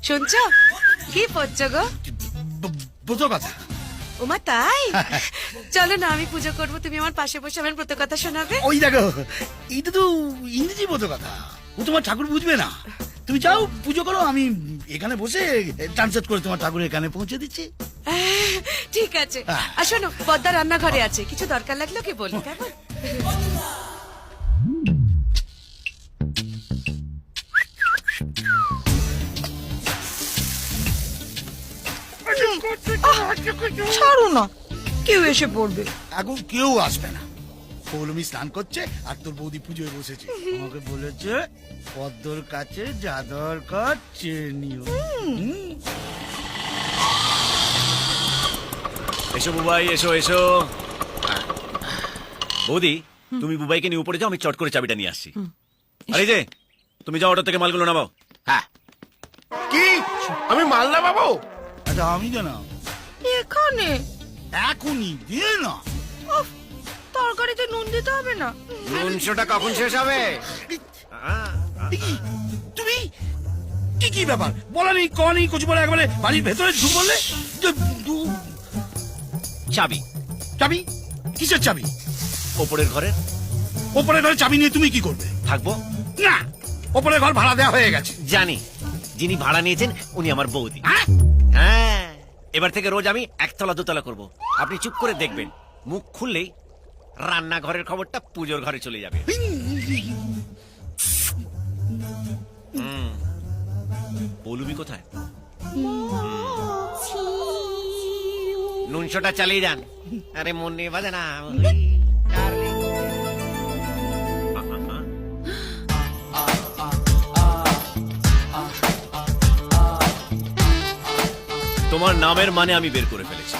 শুনছ কি পড়ছ গো? বুঝো কথা। ওমা তাই? চলো না আমি পুজো করবো, তুমি আমার পাশে বসে আমার ব্রত কথা শোনাবে। ওই দেখো, এইটা তো ইংরেজি বোঝো কথা, ও তোমার ঠাকুর বুঝবে না। তুমি যাও পুজো করো, আমি এখানে বসে ট্রান্সলেট করে তোমার ঠাকুর এখানে পৌঁছে দিচ্ছি। ঠিক আছে। আর শোনো, পদ্মা রান্নাঘরে আছে, কিছু দরকার লাগলো কি বলি, কেমন? ছাড়ো না, কেউ এসে পড়বে। এখন কেউ আসবে না, পৌলমি স্নান করছে আর তোর বৌদি পুজোয় বসেছে। আমাকে বলেছে পদ্মর কাছে যা দরকার চেয়ে নিও। এসো বুবাই, এসো এসো। বৌদি, তুমি বুবাইকে নিয়ে উপরে যাও, আমি চট করে চাবিটা নিয়ে আসছি। আরে যে তুমি যাও, অটো থেকে মালগুলো নামাও। হ্যাঁ, কি আমি মাল না পাবো? আচ্ছা আমি কেন? এখানে এখনই দিয়ে না। উফ, তরকারিতে নুন দিতে হবে না? নুনশোটা কখন শেষ হবে? তুমি কি কি ব্যাপার বলা নেই, ক নেই, কিছু বলে একবারে বাড়ির ভেতরে ঢুক বললে। চাবি? চাবি? কিসের চাবি? ওপরের ঘরের। ওপরের ঘরে চাবি নিয়ে তুমি কি করবে? থাকবো না, ওপরের ঘর ভাড়া দেওয়া হয়ে গেছে। জানি, যিনি ভাড়া নিয়েছেন উনি আমার বৌদি। হ্যাঁ? হ্যাঁ, এবার থেকে রোজ আমি একতলা দোতলা করব। আপনি চুপ করে দেখবেন, মুখ খুললেই রান্নাঘরের খবরটা পুজোর ঘরে চলে যাবে। পৌলুমি কোথায়? নুনশোটা চালিয়ে যান। আরে মন নিয়ে বাজে না। তোমার নামের মানে আমি বের করে ফেলেছি,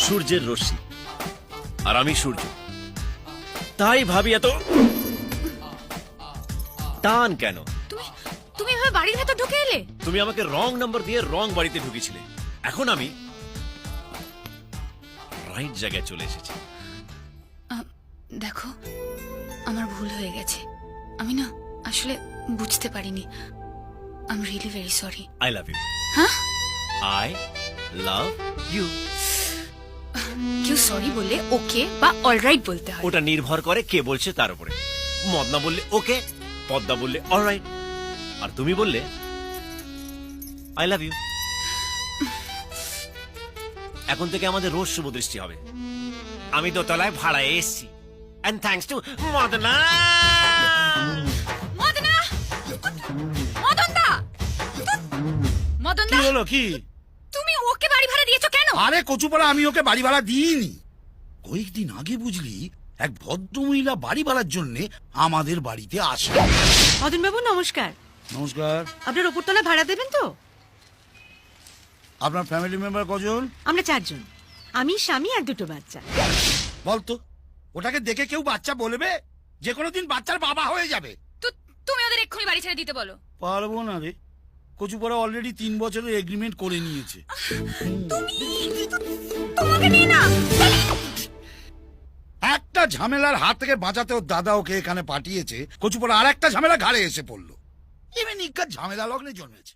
সূর্যের রশ্মি, আর আমি সূর্য। তাই ভাবি এত টান কেন? তুমি এভাবে বাড়ির ভেতর ঢুকে এলে? তুমি আমাকে রং নাম্বার দিয়ে রং বাড়িতে ঢুকেছিলে, এখন আমি রাইট জায়গায় চলে এসেছি। দেখো, আমার ভুল হয়ে গেছে। আমি না আসলে বুঝতে পারিনি। I am really very sorry. I love you. হ্যাঁ? I love you. কেউ সরি বললে ওকে বা অলরাইট বলতে হয়। ওটা নির্ভর করে কে বলছে তার উপরে। মদনা বললে ওকে, পদ্মা বললে অলরাইট, আর তুমি বললে আই লাভ ইউ। এখন থেকে আমাদের রোজ শুভ দৃষ্টি হবে। আমি দোতলায় ভাড়ায় এসেছি, and thanks to Madna. Madna! মদনদা! কি মদনদা, হলো কি? তুমি ওকে বাড়ি ভাড়া দিয়েছো কেন? আরে কচুপাড়া, আমি ওকে বাড়ি ভাড়া দিইনি। কয়েকদিন আগে বুঝলি এক ভদ্রমহিলা বাড়ি ভাড়ার জন্য আমাদের বাড়িতে আসে। মদন বাবু নমস্কার। নমস্কার। আপনার ওপরতলা ভাড়া দেবেন তো? আপনার ফ্যামিলি মেম্বার কজন? আমরা 4 জন, আমি, স্বামী আর 2 বাচ্চা। বলতো, ওটাকে দেখে কেউ বাচ্চা বলবে? যে কোনো দিন বাচ্চার বাবা হয়ে যাবে। তো তুমি ওদের এক্ষুনি বাড়ি ছেড়ে দিতে বলো। পারবো না রে, কচুপাড়া অলরেডি 3 বছরের এগ্রিমেন্ট করে নিয়েছে। তোমাকে নিয়ে না। একটা ঝামেলার হাত থেকে বাঁচাতে ওর দাদা ওকে এখানে পাঠিয়েছে, কচুপাড়া আর একটা ঝামেলা ঘাড়ে এসে পড়লো। এমনি নিকার ঝামেলা লগ্নে জন্মেছে।